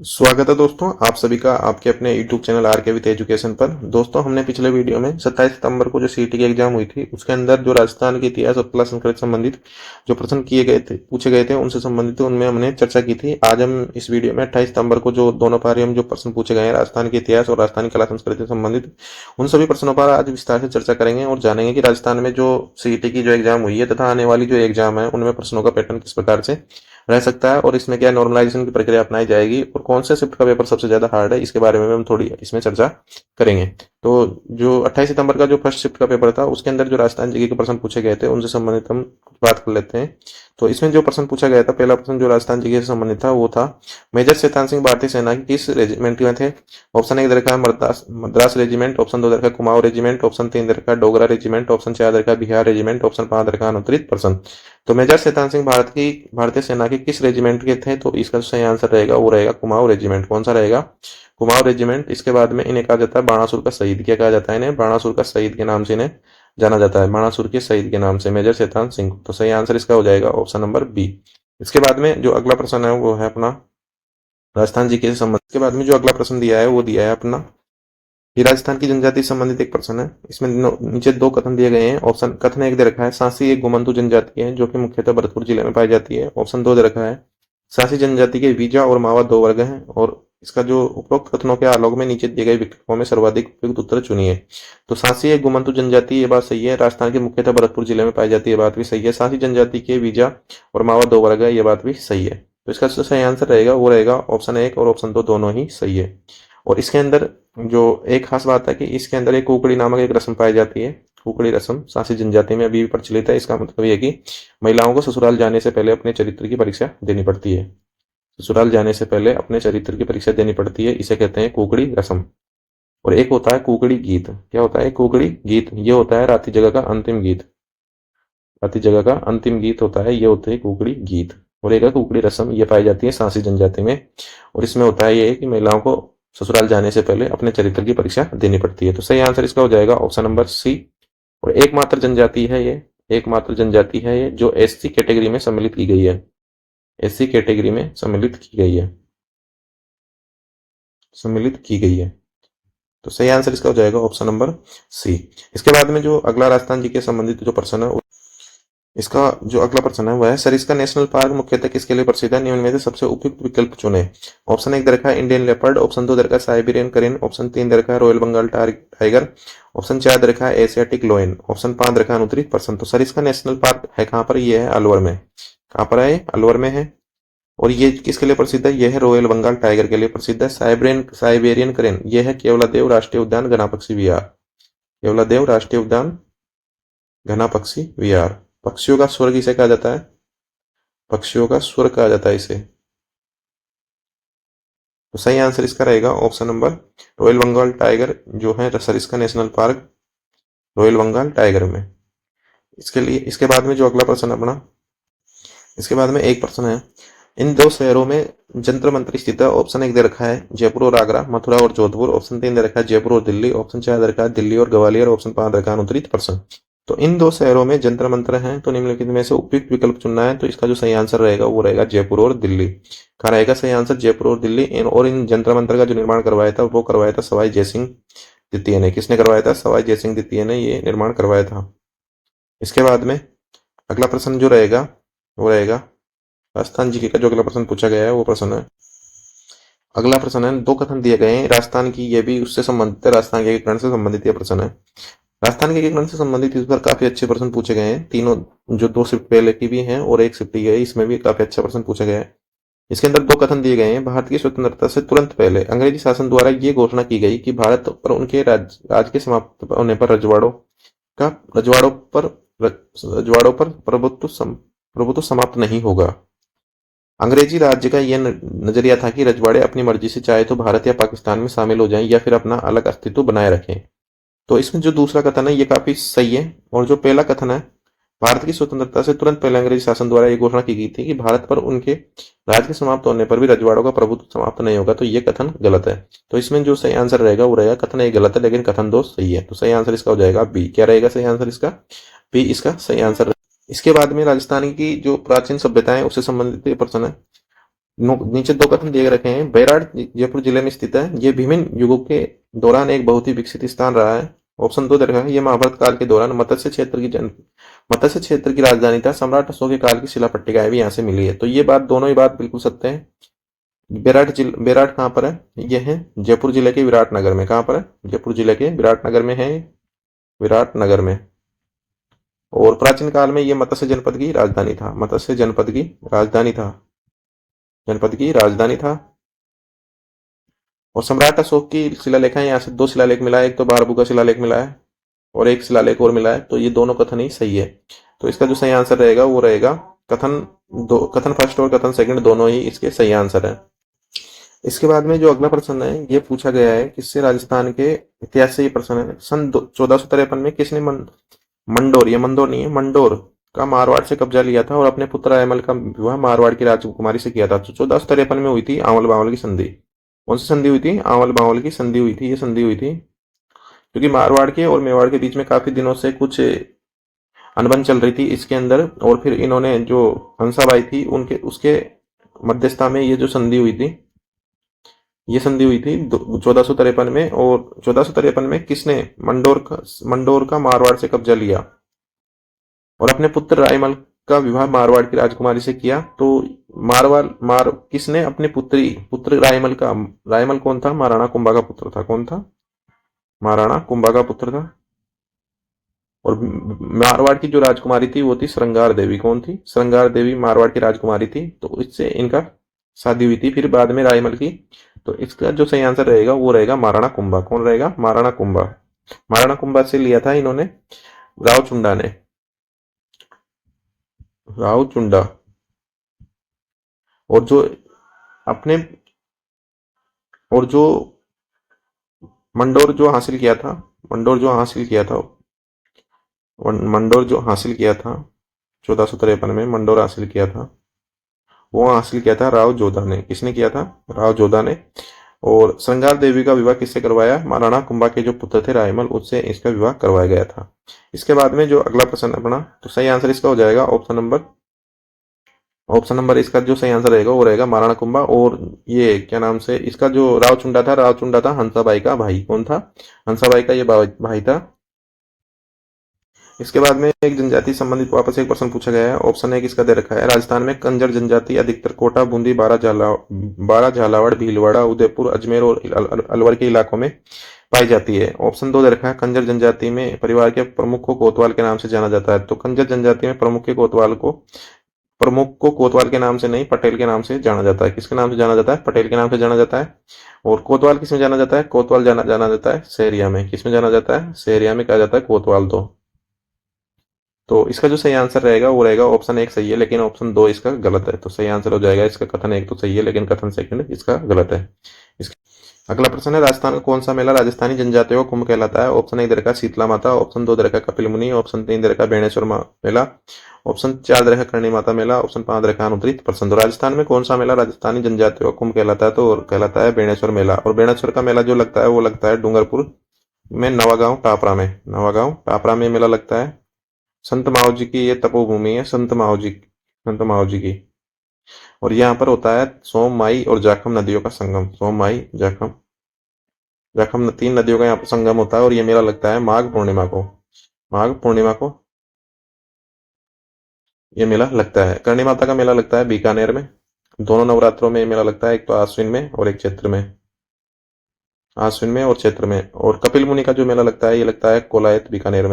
स्वागत है दोस्तों आप सभी का आपके अपने YouTube चैनल आर के विद एजुकेशन पर। दोस्तों हमने पिछले वीडियो में 27 सितंबर को जो सीईटी की एग्जाम हुई थी उसके अंदर जो राजस्थान के इतिहास और कला संस्कृति से संबंधित जो प्रश्न किए गए थे पूछे गए थे उनसे संबंधित उनमें हमने चर्चा की थी। आज हम इस वीडियो में 28 सितंबर को जो दोनों पारी में जो प्रश्न पूछे गए हैं राजस्थान के इतिहास और राजस्थान की कला संस्कृति से संबंधित उन सभी प्रश्नों पर आज विस्तार से चर्चा करेंगे और जानेंगे कि राजस्थान में जो सीईटी की जो एग्जाम हुई है तथा आने वाली जो एग्जाम है उनमें प्रश्नों का पैटर्न किस प्रकार से रह सकता है और इसमें क्या नॉर्मलाइजेशन की प्रक्रिया अपनाई जाएगी और कौन से शिफ्ट का पेपर सबसे ज्यादा हार्ड है इसके बारे में हम थोड़ी इसमें चर्चा करेंगे। तो जो 28 सितंबर का जो फर्स्ट शिफ्ट का पेपर था उसके अंदर जो राजस्थान जीके के प्रश्न पूछे गए थे उनसे संबंधित हम बात कर लेते हैं। तो इसमें जो प्रश्न पूछा गया था पहला प्रश्न जो राजस्थान जीके से संबंधित था वो था मेजर शैतान सिंह भारतीय सेना की किस रेजिमेंट में थे। ऑप्शन एक दे रखा है मद्रास रेजिमेंट, ऑप्शन दो दे रखा है कुमाऊं रेजिमेंट, ऑप्शन तीन दे रखा है डोगरा रेजिमेंट, ऑप्शन चार दे रखा है बिहार रेजिमेंट, ऑप्शन पांच दे रखा है अनुत्तरित पर्सन। तो मेजर शैतान सिंह भारतीय सेना के किस रेजिमेंट के थे तो इसका सही आंसर रहेगा वो रहेगा कुमाऊं रेजिमेंट। कौन सा रहेगा? कुमाऊं रेजिमेंट। इसके बाद में इन्हें कहा जाता है बाणासुर का शहीद। क्या कहा जाता है इन्हें? बाणासुर का शहीद के नाम से इन्हें जाना जाता है, बाणासुर के शहीद के नाम से मेजर शैतान सिंह। तो सही आंसर इसका हो जाएगा ऑप्शन नंबर बी। इसके बाद में जो अगला प्रश्न है वो है अपना राजस्थान जी के संबंध के बाद में जो अगला प्रश्न दिया है वो दिया है अपना ये राजस्थान की जनजाति से संबंधित एक प्रश्न है। इसमें नीचे दो कथन दिए गए हैं। ऑप्शन कथन एक दे रखा है सांसी एक गोमंतु जनजाति है जो कि मुख्यतः भरतपुर जिले में पाई जाती है। ऑप्शन दो दे रखा है सांसी जनजाति के वीजा और मावा दो वर्ग हैं और इसका जो उपरोक्त कथनों के आलोक में नीचे दिए गए विकल्पों में सर्वाधिक उपयुक्त उत्तर चुनिए। तो सांसी एक गोमंतु जनजाति ये बात सही है, राजस्थान के मुख्यतः भरतपुर जिले में पाई जाती है, बात भी सही है। सांसी जनजाति के वीजा और मावा दो वर्ग है ये बात भी सही है। तो इसका जो सही आंसर रहेगा वो रहेगा ऑप्शन एक और ऑप्शन दो दोनों ही सही है। और इसके अंदर जो एक खास बात है कि इसके अंदर एक कुकड़ी नामक एक रस्म पाई जाती है। कुकड़ी रस्म सांसी जनजाति में अभी भी प्रचलित है। इसका मतलब ये कि महिलाओं को ससुराल जाने से पहले अपने चरित्र की परीक्षा देनी पड़ती है। ससुराल जाने से पहले अपने चरित्र की परीक्षा देनी पड़ती है, इसे कहते हैं कुकड़ी रस्म। और एक होता है कुकड़ी गीत। क्या होता है कुकड़ी गीत? ये होता है रात्रि जगह का अंतिम गीत। रात्रि जगह का अंतिम गीत होता है, ये होते हैं कुकड़ी गीत। और एक है कुकड़ी रस्म, ये पाई जाती है सांसी जनजाति में और इसमें होता है ये कि महिलाओं को ससुराल जाने से पहले अपने चरित्र की परीक्षा देनी पड़ती है। तो सही आंसर इसका हो जाएगा ऑप्शन नंबर सी। और एकमात्र जनजाति है ये, एकमात्र जनजाति है ये जो एससी कैटेगरी में सम्मिलित की गई है, एससी कैटेगरी में सम्मिलित की गई है, सम्मिलित की गई है। तो सही आंसर इसका हो जाएगा ऑप्शन नंबर सी। इसके बाद में जो अगला राजस्थान जी के संबंधित जो प्रश्न है इसका जो अगला प्रश्न है वह है सरिस्का नेशनल पार्क मुख्यतः किसके लिए प्रसिद्ध है? निम्न में से सबसे उपयुक्त विकल्प चुने। ऑप्शन एक दे रखा है इंडियन लेपर्ड, ऑप्शन दो दे रखा है साइबेरियन करेन, ऑप्शन तीन दे रखा है रॉयल बंगाल टाइगर, ऑप्शन चार दे रखा है एशियाटिक लोयन, ऑप्शन पांच दे रखा है अनुत्तरित पर्सन। तो सरिस्का नेशनल पार्क है कहाँ पर? ये है अलवर में। कहाँ पर है? अलवर में है। और ये किसके लिए प्रसिद्ध है? ये है रॉयल बंगाल टाइगर के लिए प्रसिद्ध है। साइबेरियन करेन ये है केवलादेव राष्ट्रीय उद्यान घना पक्षी विहार, केवलादेव राष्ट्रीय उद्यान घना पक्षी विहार। पक्षियों का स्वर्ग इसे कहा जाता है, पक्षियों का स्वर्ग कहा जाता है इसे। तो सही आंसर इसका रहेगा option number royal Bengal tiger जो है Sariska national park royal Bengal tiger में। इसके लिए इसके बाद में जो अगला प्रश्न अपना इसके बाद में एक प्रश्न है इन दो शहरों में जंतर मंत्र स्थित है। ऑप्शन एक दे रखा है जयपुर और आगरा, मथुरा और जोधपुर, ऑप्शन तीन दे रखा है जयपुर और दिल्ली, ऑप्शन चार दे रखा है दिल्ली और ग्वालियर, ऑप्शन पांच दे रखा है अनुत्तरित पर्सन। तो इन दो शहरों में जंतर मंत्र हैं तो निम्नलिखित में से उपयुक्त विकल्प चुनना है। तो इसका जो सही आंसर रहेगा वो रहेगा जयपुर और दिल्ली। कहाँ रहेगा सही आंसर? जयपुर और दिल्ली। और इन जंतर मंत्र का जो निर्माण करवाया था वो करवाया था सवाई जयसिंह द्वितीय ने। किसने करवाया था? सवाई जयसिंह द्वितीय ने ये निर्माण करवाया था। इसके बाद में अगला प्रश्न जो रहेगा वो रहेगा राजस्थान जीके का जो अगला प्रश्न पूछा गया है वो प्रश्न है अगला प्रश्न है दो कथन दिए गए हैं राजस्थान की, ये भी उससे संबंधित है, राजस्थान के एकीकरण से संबंधित ये प्रश्न है। राजस्थान के एकीकरण से संबंधित इस पर काफी अच्छे प्रश्न पूछे गए हैं। तीनों जो दो शिफ्ट पहले की भी हैं और एक शिफ्ट की है इसमें भी काफी अच्छा प्रश्न पूछा गया है। इसके अंदर दो कथन दिए गए हैं। भारत की स्वतंत्रता से तुरंत पहले अंग्रेजी शासन द्वारा ये घोषणा की गई कि भारत पर उनके राज के समाप्त होने पर रजवाड़ों पर प्रभुत्व समाप्त नहीं होगा। अंग्रेजी राज्य का यह नजरिया था कि रजवाड़े अपनी मर्जी से चाहे तो भारत या पाकिस्तान में शामिल हो जाएं या फिर अपना अलग अस्तित्व बनाए रखें। तो इसमें जो दूसरा कथन है ये काफी सही है। और जो पहला कथन है भारत की स्वतंत्रता से तुरंत पहले अंग्रेजी शासन द्वारा यह घोषणा की गई थी कि भारत पर उनके राज के समाप्त होने पर भी रजवाड़ों का प्रभुत्व समाप्त नहीं होगा, तो ये कथन गलत है। तो इसमें जो सही आंसर रहेगा वो रहेगा कथन एक गलत है लेकिन कथन दो सही है। तो सही आंसर इसका हो जाएगा बी। क्या रहेगा सही आंसर इसका? बी इसका सही आंसर। इसके बाद में राजस्थान की जो प्राचीन सभ्यता है उससे संबंधित प्रश्न है। नीचे दो कथन दिए रखे हैं। बैराट जयपुर जिले में स्थित है। ये विभिन्न युगों के दौरान एक बहुत ही विकसित स्थान रहा है। ऑप्शन दो दे रखा है। ये महाभारत काल के दौरान मत्स्य क्षेत्र की राजधानी था। सम्राट अशोक के काल की शिला पट्टिकाएं भी यहाँ से मिली है। तो ये बात, दोनों ही बात बिल्कुल सत्य है। बैराट कहाँ पर है? ये है जयपुर जिले के विराटनगर में। कहाँ पर है? जयपुर जिले के विराटनगर में है। विराटनगर में। और प्राचीन काल में ये मत्स्य जनपद की राजधानी था। मत्स्य जनपद की राजधानी था। जनपद की राजधानी था। और सम्राट अशोक की शिलालेख है। यहाँ से दो शिलालेख मिला है। एक तो बारबू का शिलालेख मिला है और एक शिलालेख और मिला है। तो ये दोनों कथन ही सही है। तो इसका जो सही आंसर रहेगा वो रहेगा कथन कथन फर्स्ट और कथन सेकंड, दोनों ही इसके सही आंसर है। इसके बाद में जो अगला प्रश्न है ये पूछा गया है किससे? राजस्थान के इतिहास से ये प्रश्न है। सन 1453 में किसने मंडोर, ये मंदोर नहीं है, मंडोर का मारवाड़ से कब्जा लिया था और अपने पुत्र अयमल का विवाह मारवाड़ की राजकुमारी से किया था? तो 1453 में हुई थी आंवल बावल की संधि। कौन सी संधि हुई थी? आंवल बावल की संधि हुई थी। ये संधि हुई थी क्योंकि मारवाड़ के और मेवाड़ के बीच में काफी दिनों से कुछ अनबन चल रही थी इसके अंदर, और फिर इन्होंने जो हंसाबाई थी उनके उसके मध्यस्थता में ये जो संधि हुई थी, ये संधि हुई थी 1453 में। और 1453 में किसने मंडोर का मारवाड़ से कब्जा लिया और अपने पुत्र रायमल का विवाह मारवाड़ की राजकुमारी से किया? तो किसने अपने पुत्र रायमल कौन था? महाराणा कुंभा का पुत्र था। कौन था? महाराणा कुंभा का पुत्र था। और मारवाड़ की जो राजकुमारी थी वो थी श्रृंगार देवी। कौन थी? श्रृंगार देवी मारवाड़ की राजकुमारी थी। तो इससे इनका शादी हुई थी फिर बाद में रायमल की। तो इसका जो सही आंसर रहेगा वो रहेगा महाराणा कुंभा। कौन रहेगा? महाराणा कुंभा। महाराणा कुंभा से लिया था इन्होंने राव चुंडा ने। राव चुंडा। और जो अपने और जो मंडोर जो हासिल किया था मंडोर जो हासिल किया था मंडोर जो हासिल किया था 1453 में मंडोर हासिल किया था, वो हासिल किया था राव जोधा ने। किसने किया था? राव जोधा ने। और श्रृंगार देवी का विवाह किससे करवाया? महाराणा कुंभा के जो पुत्र थे रायमल, उससे इसका विवाह करवाया गया था। इसके बाद में जो अगला प्रश्न अपना, तो सही आंसर इसका हो जाएगा ऑप्शन नंबर इसका जो सही आंसर रहेगा वो रहेगा महाराणा कुंभा। और ये क्या नाम से इसका जो राव चुंडा था हंसाबाई का भाई। कौन था? हंसाबाई का ये भाई था। इसके बाद में एक जनजाति संबंधित वापस एक प्रश्न पूछा गया है। ऑप्शन एक इसका दे रखा है। राजस्थान में कंजर जनजाति अधिकतर कोटा, बूंदी, बारा, झालावाड़, भीलवाड़ा, उदयपुर, अजमेर और अलवर के इलाकों में पाई जाती है। ऑप्शन दो दे रखा है। कंजर जनजाति में परिवार के प्रमुख को कोतवाल के नाम से जाना जाता है। तो कंजर जनजाति में प्रमुख को कोतवाल के नाम से नहीं, पटेल के नाम से जाना जाता है। किसके नाम से जाना जाता है? पटेल के नाम से जाना जाता है। और कोतवाल किसमें जाना जाता है? कोतवाल जाना जाता है सहरिया में। किसमें जाना जाता है? सहरिया में कहा जाता है कोतवाल। तो इसका जो सही आंसर रहेगा वो रहेगा ऑप्शन एक सही है, लेकिन ऑप्शन दो इसका गलत है। तो सही आंसर हो जाएगा इसका कथन एक तो सही है, लेकिन कथन सेकंड इसका गलत है। अगला प्रश्न है। राजस्थान का कौन सा मेला राजस्थानी जनजातियों का कुंभ कहलाता है? ऑप्शन एक दे रखा शीतला माता, ऑप्शन दो दे रखा कपिल मुनि, ऑप्शन तीन दे रखा बेणेश्वर मेला, ऑप्शन चार दे रखा करणी माता मेला, ऑप्शन पांच दे रखा अनुत्तरित प्रश्न। तो राजस्थान में कौन सा मेला राजस्थानी जनजातियों का कुंभ कहलाता है? तो कहलाता है बेणेश्वर मेला। और बेणेश्वर का मेला जो लगता है वो लगता है डूंगरपुर में, नवागांव टापरा में मेला लगता है। संत माओ जी की ये तपोभूमि है, संत माओ जी की। और यहाँ पर होता है सोम माई और जाखम नदियों का संगम। सोम माई जाखम जाखम तीन नदियों का यहाँ पर संगम होता है। और ये मेला लगता है माघ पूर्णिमा को ये मेला लगता है। करणी माता का मेला लगता है बीकानेर में। दोनों नवरात्रों में ये मेला लगता है, एक तो आश्विन में और एक चैत्र में। आश्विन में और चैत्र में। और कपिल मुनि का जो मेला लगता है ये लगता है कोलायत बीकानेर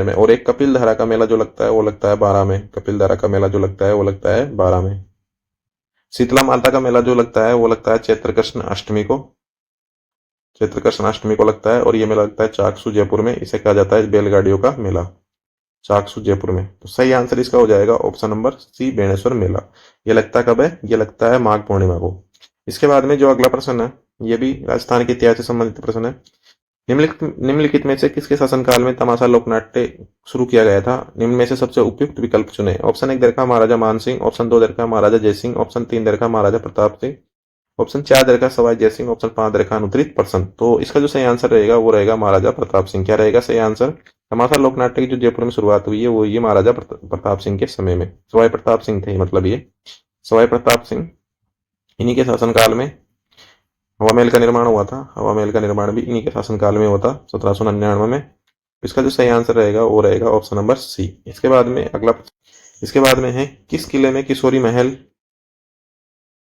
में। और एक कपिल धारा का मेला जो लगता है वो लगता है बारह में। कपिल धारा का मेला जो लगता है वो लगता है बारह में। शीतला माता का मेला जो लगता है वो लगता है चैत्र कृष्ण अष्टमी को लगता है। और ये मेला लगता है चाकसू जयपुर में। इसे कहा जाता है बैलगाड़ियों का मेला, चाकसू जयपुर में। तो सही आंसर इसका हो जाएगा ऑप्शन नंबर सी, बेणेश्वर मेला। ये लगता कब है? ये लगता है माघ पूर्णिमा को। इसके बाद में जो अगला प्रश्न है ये भी राजस्थान के इतिहास से संबंधित प्रश्न है। निम्नलिखित में से किसके शासनकाल में तमाशा लोकनाट्य शुरू किया गया था? निम्न में से सबसे उपयुक्त विकल्प चुने। ऑप्शन एक दे रखा महाराजा मान सिंह, ऑप्शन दो दे रखा महाराजा जयसिंह, ऑप्शन तीन दे रखा महाराजा प्रताप सिंह, ऑप्शन चार दे रखा सवाई जयसिंह, ऑप्शन पांच दे रखा अनुत्तरित प्रश्न। तो इसका जो सही आंसर रहेगा वो रहेगा महाराजा प्रताप सिंह। क्या रहेगा सही आंसर? तमाशा लोकनाट्य की जो जयपुर में शुरुआत हुई है वो ये महाराजा प्रताप सिंह के समय में, सवाई प्रताप सिंह थे मतलब ये। सवाई प्रताप सिंह, इन्हीं के शासनकाल में हवा महल का निर्माण हुआ था। हवा महल का निर्माण भी इन्हीं के शासनकाल में हुआ था 1799 में। इसका जो सही आंसर रहेगा वो रहेगा ऑप्शन नंबर सी। इसके बाद में अगला, इसके बाद में है किस किले में किशोरी महल,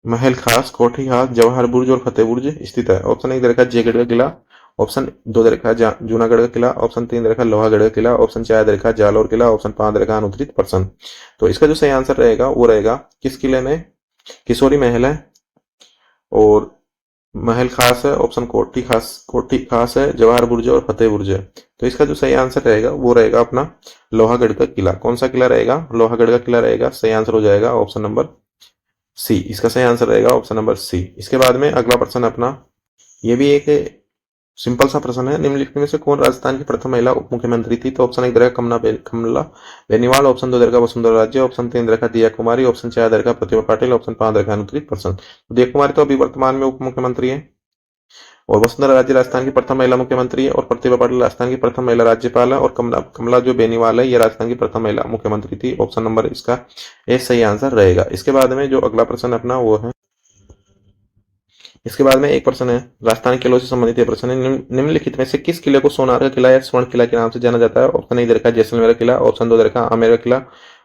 महल खास, कोठी खास, जवाहर बुर्ज और फतेह बुर्ज स्थित है? ऑप्शन एक दे रखा है जयगढ़ का किला, ऑप्शन दो दे रखा है जूनागढ़ का किला, ऑप्शन तीन दे रखा है लोहागढ़ का किला, ऑप्शन चार दे रखा है जालौर किला, ऑप्शन पांच दे रखा है अनुत्तरित प्रश्न। तो इसका जो सही आंसर रहेगा वो रहेगा किस किले में किशोरी महल है और महल खास है, ऑप्शन कोठी खास है, जवाहर बुर्ज और फतेह बुर्ज है। तो इसका जो सही आंसर रहेगा वो रहेगा अपना लोहागढ़ का किला। कौन सा किला रहेगा? लोहागढ़ का किला रहेगा। सही आंसर हो जाएगा ऑप्शन नंबर सी। इसका सही आंसर रहेगा ऑप्शन नंबर सी। इसके बाद में अगला प्रश्न अपना, ये भी एक सिंपल सा प्रश्न है। निम्नलिखित में से कौन राजस्थान की प्रथम महिला उप मुख्यमंत्री थी? तो ऑप्शन एक दे रखा कमला बेनीवाल, ऑप्शन दो दे रखा वसुंधरा राजे, ऑप्शन तीन दे रखा दिया कुमारी, ऑप्शन चार दे रखा प्रतिभा पाटिल, ऑप्शन पांच दे रखा अनुत्तरित प्रश्न। तो दिया कुमारी तो अभी वर्तमान में उप मुख्यमंत्री है और वसुंधरा राजे राजस्थान की प्रथम महिला मुख्यमंत्री है और प्रतिभा पाटिल राजस्थान की प्रथम महिला राज्यपाल है और कमला जो बेनीवाल है ये राजस्थान की प्रथम महिला मुख्यमंत्री थी। ऑप्शन नंबर इसका ए सही आंसर रहेगा। इसके बाद में जो अगला प्रश्न अपना वो है, इसके बाद में एक प्रश्न है राजस्थान किलों से संबंधित ये प्रश्न है। निम्नलिखित में से किस किले को सोनार का किला या स्वर्ण किला के नाम से जाना जाता है? ऑप्शन एक दे रखा जैसलमेर किला, ऑप्शन दो दे रखा आमेर किला,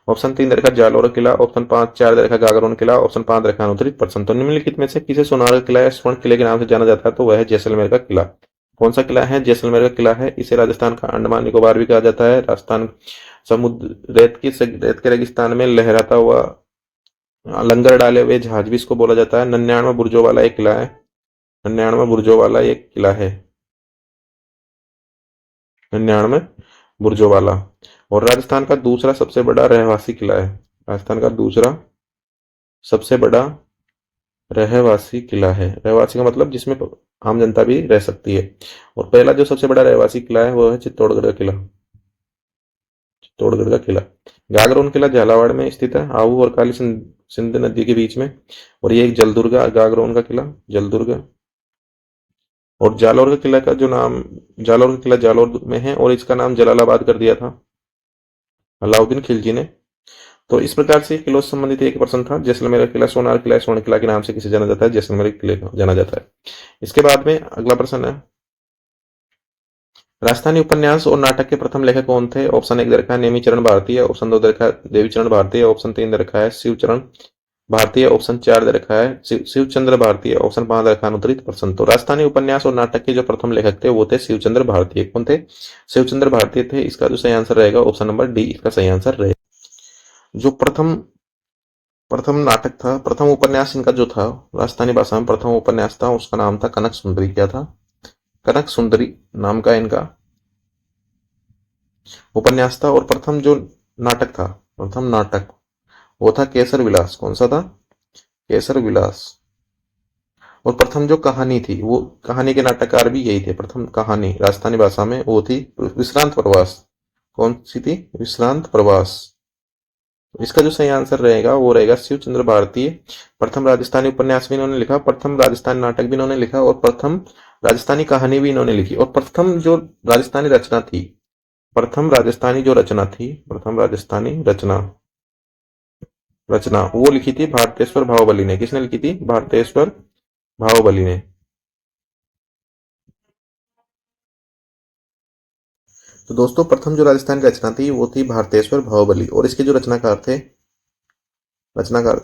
ऑप्शन तीन दे रखा जालौर किला, ऑप्शन पांच चार दे रखा गागरोन किला, ऑप्शन पांच दे रखा अनुत्तरित प्रश्न। तो निम्नलिखित में से किसे सोनार का किला या स्वर्ण किले के नाम से जाना जाता है? तो वह है जैसलमेर का किला। कौन सा किला है? जैसलमेर का किला है। इसे राजस्थान का अंडमान निकोबार भी कहा जाता है। राजस्थान समुद्र रेत के रेगिस्तान में लहराता हुआ लंगर डाले हुए जहाज भी इसको बोला जाता है। 99 बुर्जों वाला एक किला है। 99 बुर्जों वाला एक किला है। 99 बुर्जों वाला। और राजस्थान का दूसरा सबसे बड़ा रहवासी किला है। राजस्थान का दूसरा सबसे बड़ा रहवासी किला है। रहवासी का मतलब जिसमें आम जनता भी रह सकती है। और पहला जो सबसे बड़ा रहवासी किला है वो है चित्तौड़गढ़ का किला। चित्तौड़गढ़ का किला। गागरोन किला झालावाड़ में स्थित है, आहू और काली सिंध नदी के बीच में। और ये एक जलदुर्ग, गागरोन का किला जलदुर्ग। और जालौर का किला का जो नाम, जालौर का किला जालौर में है और इसका नाम जलालाबाद कर दिया था अलाउद्दीन खिलजी ने। तो इस प्रकार से किलों से संबंधित एक प्रश्न था। जैसलमेर का किला सोनार किला स्वर्ण किला के नाम से किसे जाना जाता है? जैसलमेर के किले को जाना जाता है। इसके बाद में अगला प्रश्न है राजस्थानी उपन्यास और नाटक के प्रथम लेखक कौन थे? ऑप्शन एक दे रखा है नेमीचरण भारतीय, ऑप्शन दो दे रखा है देवीचरण भारतीय, ऑप्शन तीन दे रखा है शिवचरण भारतीय, ऑप्शन चार दे रखा है शिवचंद्र भारतीय, ऑप्शन पांच दे रखा है अनुत्तरित प्रश्न। तो राजस्थानी उपन्यास और नाटक के जो प्रथम लेखक थे वो थे शिवचंद्र भारतीय। कौन थे? शिवचंद्र भारतीय थे। इसका जो सही आंसर रहेगा ऑप्शन नंबर डी इसका सही आंसर रहेगा। जो प्रथम प्रथम नाटक था, प्रथम उपन्यास इनका जो था राजस्थानी भाषा में प्रथम उपन्यास था उसका नाम था कनक सुंदरी। क्या था? कनक सुंदरी नाम का इनका उपन्यास था। और प्रथम जो नाटक था, प्रथम नाटक वो था केसर विलास। कौन सा था? केसर विलास। और प्रथम जो कहानी थी वो, कहानी के नाटककार भी यही थे। प्रथम कहानी राजस्थानी भाषा में वो थी विश्रांत प्रवास। कौन सी थी? विश्रांत प्रवास। इसका जो सही आंसर रहेगा वो रहेगा शिवचंद्र भारतीय। प्रथम राजस्थानी उपन्यास भी इन्होंने लिखा, प्रथम राजस्थानी नाटक भी इन्होंने लिखा और प्रथम राजस्थानी कहानी भी इन्होंने लिखी। और प्रथम जो राजस्थानी रचना थी, प्रथम राजस्थानी जो रचना थी, प्रथम राजस्थानी रचना रचना वो लिखी थी भारतेश्वर भावबली ने। किसने लिखी थी? भारतेश्वर भावबली ने। तो दोस्तों प्रथम जो राजस्थान की रचना थी वो थी भारतेश्वर भावबली और इसके जो रचनाकार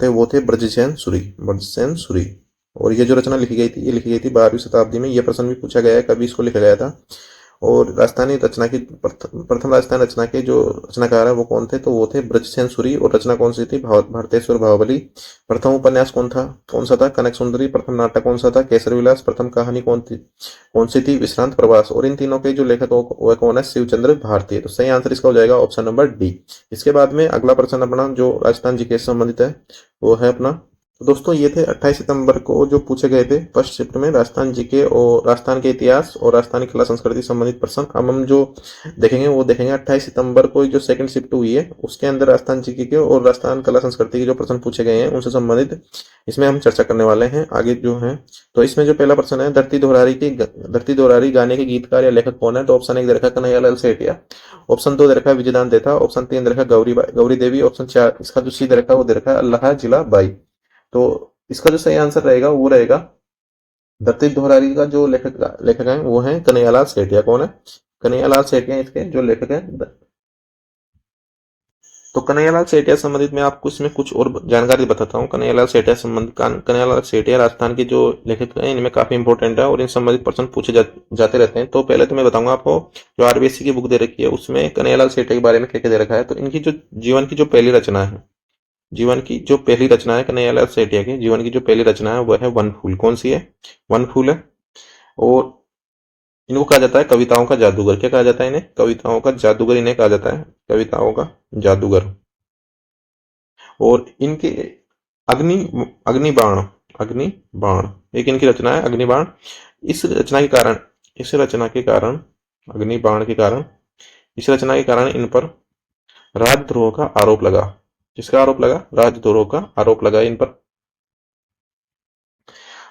थे वो थे ब्रजसेन सूरी। ब्रजसेन सूरी। और ये जो रचना लिखी गई थी ये लिखी गई थी 12वीं शताब्दी में। यह प्रश्न भी पूछा गया है कभी इसको लिखा गया था। और राजस्थानी रचना की प्रथम राजस्थानी रचना के जो रचनाकार है वो कौन थे? तो वो थे ब्रजसेन सूरी। और रचना कौन सी थी? भारतेश्वर भावबली। प्रथम उपन्यास कौन सा था? कनक सुंदरी। प्रथम नाटक कौन सा था? केसर विलास। प्रथम कहानी कौन सी थी? विश्रांत प्रवास। और इन तीनों के जो लेखक वो कौन है? शिवचंद्र भारतीय। तो सही आंसर इसका हो जाएगा ऑप्शन नंबर डी। इसके बाद में अगला प्रश्न अपना जो राजस्थान जी के संबंधित है वो है अपना तो दोस्तों ये थे 28 सितंबर को जो पूछे गए थे फर्स्ट शिफ्ट में राजस्थान जीके और राजस्थान के इतिहास और राजस्थानी कला संस्कृति संबंधित प्रश्न। अब हम जो देखेंगे वो देखेंगे 28 सितंबर को जो सेकंड शिफ्ट हुई है उसके अंदर राजस्थान जीके के और राजस्थान कला संस्कृति के जो प्रश्न पूछे गए हैं उनसे संबंधित इसमें हम चर्चा करने वाले हैं आगे जो है। तो इसमें जो पहला प्रश्न है, धरती दोहरारी गाने के गीतकार या लेखक कौन है? तो ऑप्शन 1 दे रखा कन्हैयालाल सेठिया, ऑप्शन 2 दे रखा विजयदान देथा, ऑप्शन 3 दे रखा गौरी देवी, ऑप्शन 4 इसका जो सी दे रखा वो दे रखा अल्लाह जिला बाई। तो इसका जो सही आंसर रहेगा वो रहेगा धरती दोहरारी का जो लेखक है वो है कन्हैयालाल सेठिया। कौन है? कन्हैयालाल सेठिया इसके जो लेखक है। तो कन्हैयालाल सेठिया संबंधित मैं आपको इसमें कुछ और जानकारी बताता हूँ। कन्हैयालाल सेठिया राजस्थान के जो लेखक हैं इनमें काफी इंपॉर्टेंट है और इन संबंधित प्रश्न पूछे जाते रहते हैं। तो पहले तो मैं बताऊंगा आपको, जो आरबीएससी की बुक दे रखी है उसमें कन्हैयालाल सेठिया के बारे में क्या क्या दे रखा है। तो इनकी जो जीवन की जो पहली रचना है, कन्हैयालाल सेठिया की जीवन की जो पहली रचना है वह है वन फूल। कौन सी है? वन फूल है। और इनको कहा जाता है कविताओं का जादूगर। क्या कहा जाता है इन्हें? कविताओं का जादूगर इन्हें कहा जाता है, कविताओं का जादूगर। और इनके अग्नि अग्निबाण अग्निबाण एक इनकी रचना है, अग्निबाण। इस रचना के कारण अग्निबाण के कारण इस रचना के कारण इन पर राजद्रोह का आरोप लगा। किसका आरोप लगा? राजद्रोह का आरोप लगा इन पर।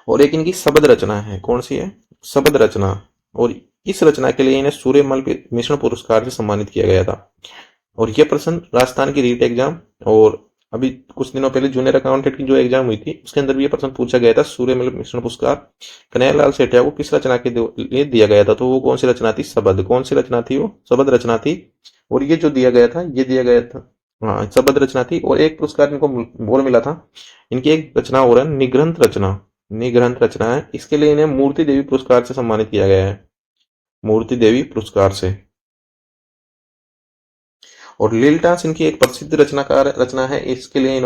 और एक इनकी शब्द रचना है। कौन सी है? शब्द रचना। और इस रचना के लिए इन्हें सूर्यमल मिश्रण पुरस्कार से सम्मानित किया गया था। और यह प्रश्न राजस्थान की रीट एग्जाम और अभी कुछ दिनों पहले जूनियर अकाउंटेंट की जो एग्जाम हुई थी उसके अंदर भी यह प्रश्न पूछा गया था। सूर्यमल मिश्रण पुरस्कार कन्हैयालाल सेठिया को किस रचना के लिए दिया गया था? तो वो कौन सी रचना थी? शबद। कौन सी रचना थी? वो शबद रचना थी। और ये जो दिया गया था, हाँ शबद रचना थी। और एक पुरस्कार इनको बोल मिला था। इनकी एक रचना और है निग्रंथ रचना है। इसके लिए इन्हें मूर्ति देवी पुरस्कार से सम्मानित किया गया है, मूर्ति देवी पुरस्कार से। और लीलटास इनकी एक प्रसिद्ध रचना है। इसके लिए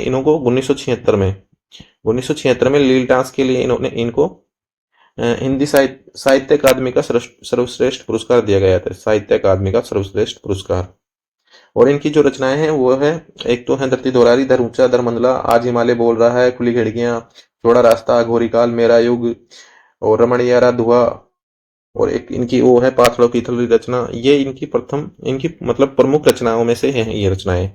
इनको 1976 में लीलटास के लिए इनको हिंदी साहित्य अकादमी का सर्वश्रेष्ठ पुरस्कार दिया गया था, साहित्य अकादमी का सर्वश्रेष्ठ पुरस्कार। और इनकी जो रचनाएं हैं वो है, एक तो है धरती दोहरारी, धर ऊंचा धर मंदला, आज हिमालय बोल रहा है, खुली खिड़कियां, चौड़ा रास्ता, घोरी काल, मेरा युग और रमणियारा धुआ। और एक इनकी वो है पाथड़ों की थली रचना। ये इनकी मतलब प्रमुख रचनाओं में से है ये रचनाएं।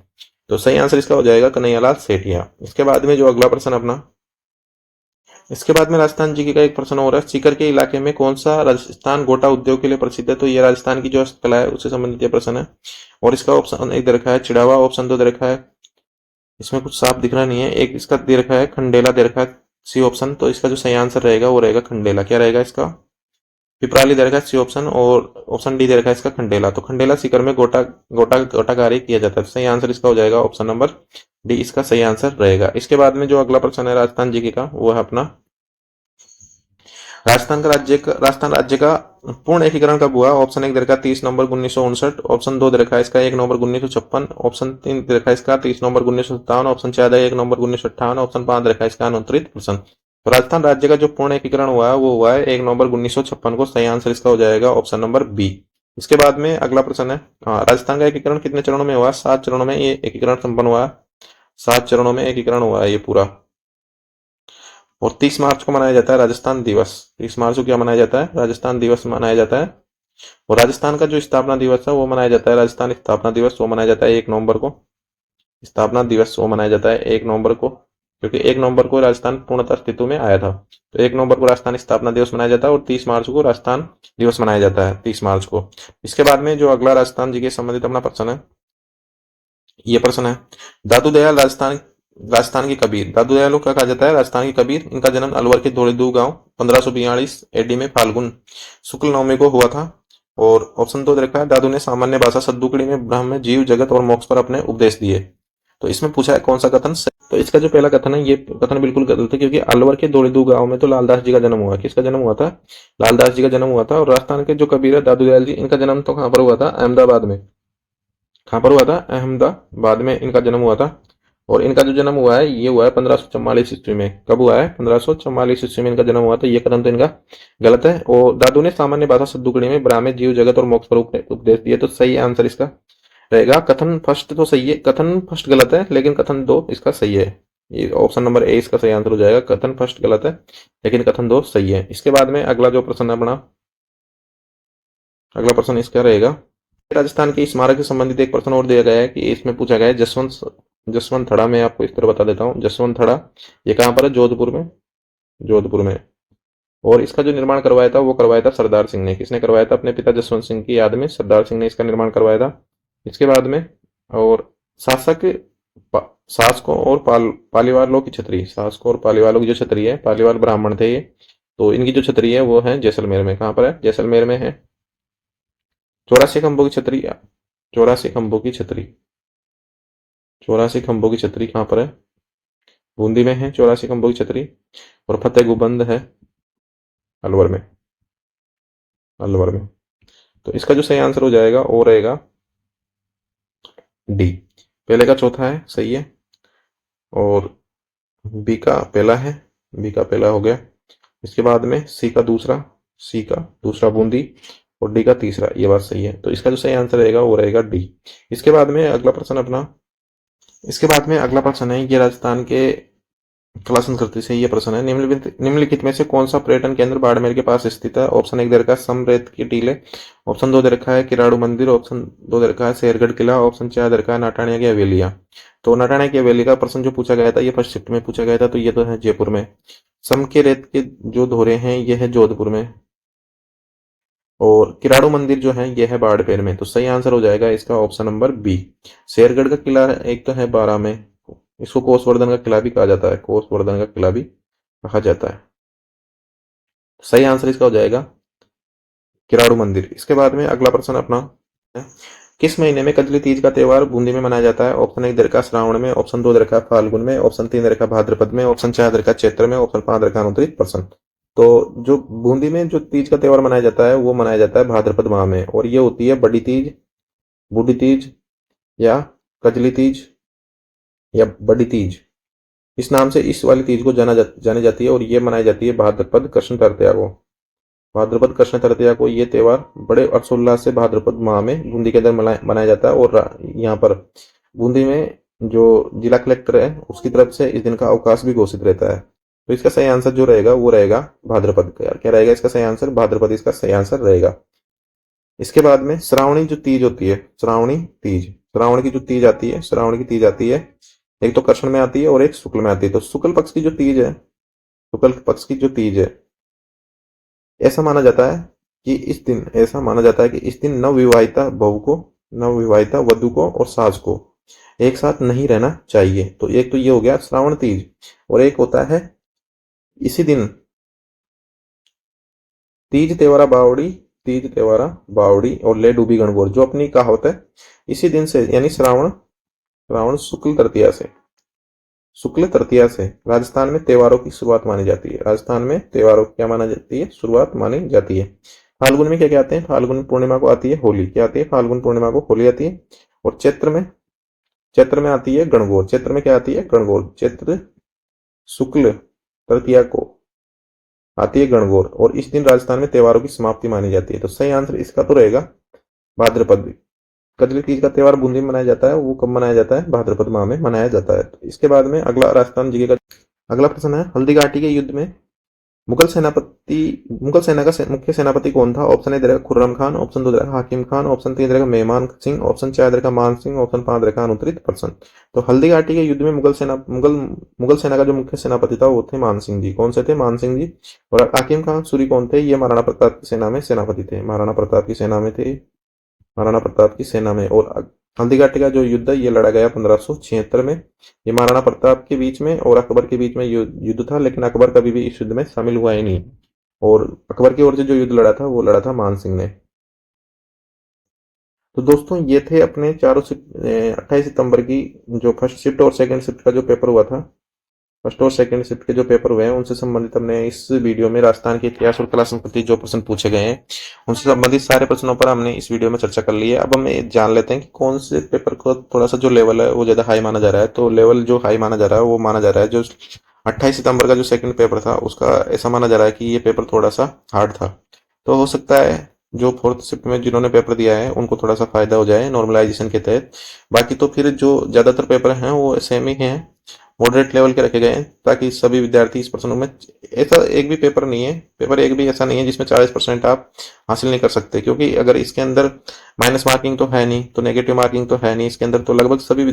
तो सही आंसर इसका हो जाएगा कन्हैयालाल सेठिया। इसके बाद में जो अगला प्रश्न अपना, इसके बाद में राजस्थान जी का एक प्रश्न हो रहा है, सीकर के इलाके में कौन सा राजस्थान गोटा उद्योग के लिए प्रसिद्ध है? तो ये राजस्थान की जो हस्तकला है उससे संबंधित ये प्रश्न है। और इसका ऑप्शन 1 दे रखा है चिड़ावा, ऑप्शन 2 दे रखा है, इसमें कुछ साफ दिख रहा नहीं है, एक इसका दे रखा है खंडेला दे रखा है सी ऑप्शन। तो इसका जो सही आंसर रहेगा वो रहेगा खंडेला। क्या रहेगा इसका? पिपराली दे रखा है सी ऑप्शन। और ऑप्शन डी दे रखा है इसका खंडेला। तो खंडेला सीकर में गोटाकारी किया जाता है। सही आंसर इसका हो जाएगा ऑप्शन नंबर डी, इसका सही आंसर रहेगा। इसके बाद में जो अगला प्रश्न है राजस्थान जीके का वो है अपना, राजस्थान राज्य का पूर्ण एकीकरण कब हुआ? ऑप्शन 1 दे रखा है 30 नवंबर 1959, ऑप्शन 2 दे रखा है इसका 1 नवंबर 1956, ऑप्शन 3 दे रखा है इसका 30 नवंबर 1957, ऑप्शन 4 1 नवंबर 1958, ऑप्शन 5 दे रखा है इसका 29%। तो राजस्थान राज्य का जो पूर्ण एकीकरण हुआ है वो हुआ है 1 नवंबर 1956 को। सही आंसर इसका हो जाएगा ऑप्शन नंबर बी। इसके बाद में अगला प्रश्न है, हाँ राजस्थान का एकीकरण कितने चरणों में हुआ? 7 चरणों में ये एकीकरण संपन्न हुआ है। 7 चरणों में एकीकरण हुआ है ये पूरा। और 30 मार्च को मनाया जाता है राजस्थान दिवस। 30 मार्च को क्या मनाया जाता है? राजस्थान दिवस मनाया जाता है। और राजस्थान का जो स्थापना दिवस है वो मनाया जाता है, राजस्थान स्थापना दिवस वो मनाया जाता है 1 नवंबर को। स्थापना दिवस वो मनाया जाता है 1 नवंबर को, क्योंकि 1 नवंबर को राजस्थान पूर्णतः अस्तित्व में आया था। तो 1 नवंबर को राजस्थान स्थापना दिवस मनाया जाता है और 30 मार्च को राजस्थान दिवस मनाया जाता है, 30 मार्च को। इसके बाद में जो अगला राजस्थान जी के संबंधित अपना प्रश्न है, ये प्रश्न है, दादू दयाल राजस्थान के कबीर। दादू दयाल को क्या कहा जाता है? राजस्थान के कबीर। इनका जन्म अलवर के धोड़ेदू गांव 1542 एडी में फाल्गुन शुक्ल नवमी को हुआ था। और ऑप्शन 2 दे रखा है, दादू ने सामान्य भाषा सद्दुकड़ी में ब्रह्म जीव जगत और मोक्ष पर अपने उपदेश दिए। तो इसमें पूछा है कौन सा कथन सही? तो इसका जो पहला कथन है ये कथन बिल्कुल गलत है, क्योंकि अलवर के धोड़ेदू गांव में तो लालदास जी का जन्म हुआ। किसका जन्म हुआ था? लालदास जी का जन्म हुआ था। और राजस्थान के जो कबीर है दादू दयाल जी, इनका जन्म तो कहां पर हुआ था? अहमदाबाद में। कहां पर हुआ था? अहमदाबाद में इनका जन्म हुआ था। और इनका जो जन्म हुआ है ये हुआ है 1544 ईस्वी में। कब हुआ है? 1544 ईस्वी में इनका जन्म हुआ था। ये कथन तो इनका गलत है। और दादू ने सामान्य भाषा सद्दुकड़ी में ब्राह्मण जीव जगत और मोक्ष पर उपदेश दिए। तो सही आंसर इसका रहेगा कथन फर्स्ट तो सही है, कथन फर्स्ट गलत है लेकिन कथन 2 इसका सही है। ये ऑप्शन नंबर ए इसका सही आंसर हो जाएगा। कथन फर्स्ट गलत है, लेकिन कथन दो सही है। इसके बाद में अगला जो प्रश्न अपना, अगला प्रश्न इसका रहेगा, राजस्थान के स्मारक से संबंधित एक प्रश्न और दिया गया है कि इसमें पूछा गया है जसवंत थड़ा। मैं आपको इस तरह बता देता हूँ, जसवंत थड़ा ये कहाँ पर है? जोधपुर में, जोधपुर में। और इसका जो निर्माण करवाया था वो करवाया था सरदार सिंह ने। किसने करवाया था? अपने पिता जसवंत सिंह की याद में सरदार सिंह ने इसका निर्माण करवाया था। इसके बाद में और शासक शासकों और पालीवालों की छतरी, शासकों और पालीवालों की जो छतरी है, पालीवाल ब्राह्मण थे ये, तो इनकी जो छतरी है वो है जैसलमेर में। कहाँ पर है? जैसलमेर में है। 84 खंभों की छतरी, 84 खंभों की छतरी, 84 खंभों की छतरी कहाँ पर है? बूंदी में है 84 खंभों की छतरी। और फतेह गुबंद है अलवर में, अलवर में। तो इसका जो सही आंसर हो जाएगा वो रहेगा डी। पहले का चौथा है, सही है। और बी का पहला है, बी का पहला हो गया। इसके बाद में सी का दूसरा, सी का दूसरा बूंदी, और डी का तीसरा, ये बात सही है। तो इसका जो सही आंसर रहेगा वो रहेगा डी। इसके बाद में अगला प्रश्न अपना, इसके बाद में अगला प्रश्न है ये राजस्थान के कला संस्कृति से ये प्रश्न है। निम्नलिखित में से कौन सा पर्यटन केंद्र बाड़मेर के पास स्थित है? ऑप्शन एक दे रखा है समरेत की टीले, ऑप्शन दो दे रखा है किराड़ू मंदिर, ऑप्शन दो दे रखा है शेरगढ़ किला, ऑप्शन चार दे रखा है नाटानिया की हवेलियां। तो नाटानिया की हवेली का प्रश्न जो पूछा गया था ये फर्स्ट शिफ्ट में पूछा गया था, तो ये तो है जयपुर में। सम के रेत के जो धोरे हैं ये है जोधपुर में। और किराड़ू मंदिर जो है ये है बाड़मेर में। तो सही आंसर हो जाएगा इसका ऑप्शन नंबर बी। शेरगढ़ का किला एक तो है 12 में, इसको कोसवर्धन का किला भी कहा जाता है, कोसवर्धन का किला भी कहा जाता है। सही आंसर इसका हो जाएगा किराड़ू मंदिर। इसके बाद में अगला प्रश्न अपना है, किस महीने में कजली तीज का त्योहार बूंदी में मनाया जाता है? ऑप्शन एक दे रखा श्रावण में, ऑप्शन दो दे रखा फाल्गुन में, ऑप्शन तीन दे रखा भाद्रपद में, ऑप्शन चार दे रखा चैत्र में, ऑप्शन पांच दे रखा अनुत्तरित प्रश्न। तो जो बूंदी में जो तीज का त्योहार मनाया जाता है वो मनाया जाता है भाद्रपद माह में, और ये होती है बड़ी तीज, बूढ़ी तीज, या कजली तीज, या बड़ी तीज। इस नाम से इस वाली तीज को जानी जाती है, और ये मनाई जाती है भाद्रपद कृष्ण तृतीया को। भाद्रपद कृष्ण तृतीया को ये त्योहार बड़े हर्षोल्लास से भाद्रपद माह में बूंदी के अंदर मनाया जाता है। और यहाँ पर बूंदी में जो जिला कलेक्टर है उसकी तरफ से इस दिन का अवकाश भी घोषित रहता है। तो इसका सही आंसर जो रहेगा वो रहेगा भाद्रपद। क्या रहेगा इसका सही आंसर? भाद्रपद इसका सही आंसर रहेगा। इसके बाद में श्रावणी जो तीज होती है, श्रावणी तीज, श्रावण की जो तीज आती है, श्रावण की तीज आती है, एक तो कृष्ण में आती है और एक शुक्ल में आती है। तो शुक्ल पक्ष की जो तीज है, शुक्ल पक्ष की जो तीज है, ऐसा माना जाता है कि इस दिन, ऐसा माना जाता है कि इस दिन नवविवाहिता बहू को, नवविवाहिता वधु को और सास को एक साथ नहीं रहना चाहिए। तो एक तो ये हो गया श्रावण तीज, और एक होता है इसी दिन तीज त्योहारा बावड़ी, तीज त्योहारा बावड़ी और ले डूबी गणगौर, जो अपनी कहावत है इसी दिन से, यानी श्रावण, श्रावण शुक्ल तृतीया से, शुक्ल तृतीया से राजस्थान में त्योहारों की शुरुआत मानी जाती है। राजस्थान में त्योहारों की क्या माना जाती है? शुरुआत मानी जाती है। फाल्गुन में क्या कहते हैं? फाल्गुन पूर्णिमा को आती है होली। क्या आती है? फाल्गुन पूर्णिमा को होली आती है। और चैत्र में, चैत्र में आती है गणगौर। चैत्र में क्या आती है? गणगौर। चैत्र शुक्ल तृतीया को आती है गणगौर, और इस दिन राजस्थान में त्योहारों की समाप्ति मानी जाती है। तो सही आंसर इसका तो रहेगा भाद्रपद। कजली तीज का त्योहार बूंदी में मनाया जाता है, वो कब मनाया जाता है? भाद्रपद माह में मनाया जाता है। तो इसके बाद में अगला राजस्थान जीके का अगला प्रश्न है, हल्दी घाटी के युद्ध में मुगल सेना का मुख्य सेनापति कौन था? ऑप्शन ए रहेगा खुर्रम खान, ऑप्शन दो रहेगा हाकिम खान, ऑप्शन तीन रहेगा मेहमान सिंह, ऑप्शन चार रहेगा मान सिंह, ऑप्शन पांच रहेगा अनुत्तरित प्रश्न। तो हल्दी घाटी के युद्ध में मुगल सेना का जो मुख्य सेनापति था वो थे मान सिंह जी। कौन से थे? मान सिंह जी। और हाकिम खान सूरी कौन थे? ये महाराणा प्रताप की सेना में सेनापति थे, महाराणा प्रताप की सेना में थे, महाराणा प्रताप की सेना में। और हल्दी घाटी का जो युद्ध है ये लड़ा गया 1576 में। ये महाराणा प्रताप के बीच में और अकबर के बीच में युद्ध था, लेकिन अकबर कभी भी इस युद्ध में शामिल हुआ ही नहीं, और अकबर की ओर से जो युद्ध लड़ा था वो लड़ा था मान सिंह ने। तो दोस्तों ये थे अपने चारों 28 सितंबर की जो फर्स्ट शिफ्ट और सेकंड शिफ्ट का जो पेपर हुआ था, फर्स्ट और सेकंड शिफ्ट के जो पेपर हुए हैं उनसे संबंधित हमने इस वीडियो में राजस्थान के इतिहास और कला संस्कृति जो प्रश्न पूछे गए हैं उनसे संबंधित सारे प्रश्नों पर हमने इस वीडियो में चर्चा कर ली है। अब हम जान लेते हैं कि कौन से पेपर को थोड़ा सा जो लेवल है वो ज्यादा हाई माना जा रहा है। तो लेवल जो हाई माना जा रहा है वो माना जा रहा है जो 28 सितंबर का जो सेकंड पेपर था उसका ऐसा माना जा रहा है कि ये पेपर थोड़ा सा हार्ड था। तो हो सकता है जो फोर्थ शिफ्ट में जिन्होंने पेपर दिया है उनको थोड़ा सा फायदा हो जाए नॉर्मलाइजेशन के तहत। बाकी तो फिर जो ज्यादातर पेपर हैं वो सेम ही हैं, मॉडरेट लेवल के रखे गए हैं ताकि सभी विद्यार्थी इस प्रश्नों में, ऐसा एक भी पेपर नहीं है, पेपर एक भी ऐसा नहीं है जिसमें 40% आप हासिल नहीं कर सकते, क्योंकि अगर इसके अंदर माइनस मार्किंग तो है नहीं, तो नेगेटिव मार्किंग तो है नहीं इसके अंदर, तो लगभग सभी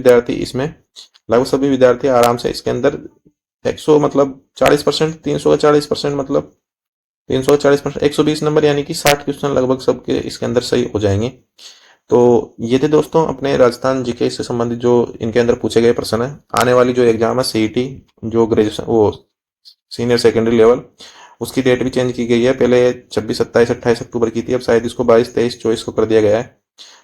विद्यार्थी आराम से इसके अंदर 100 मतलब 40%, 340% मतलब 340%, 120 नंबर यानी कि 60 क्वेश्चन लगभग सबके इसके अंदर सही हो जाएंगे। तो ये थे दोस्तों अपने राजस्थान जीके से संबंधित जो इनके अंदर पूछे गए प्रश्न है। आने वाली जो एग्जाम है सीईटी, जो ग्रेजुएशन वो सीनियर सेकेंडरी लेवल, उसकी डेट भी चेंज की गई है। पहले 26, 27, 28 अक्टूबर की थी, अब शायद इसको 22, 23, 24 को कर दिया गया है।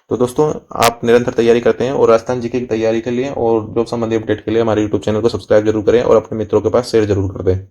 तो दोस्तों आप निरंतर तैयारी करते हैं और राजस्थान जीके की तैयारी के लिए और जॉब संबंधी अपडेट के लिए हमारे यूट्यूब चैनल को सब्सक्राइब जरूर करें और अपने मित्रों के पास शेयर जरूर कर दें।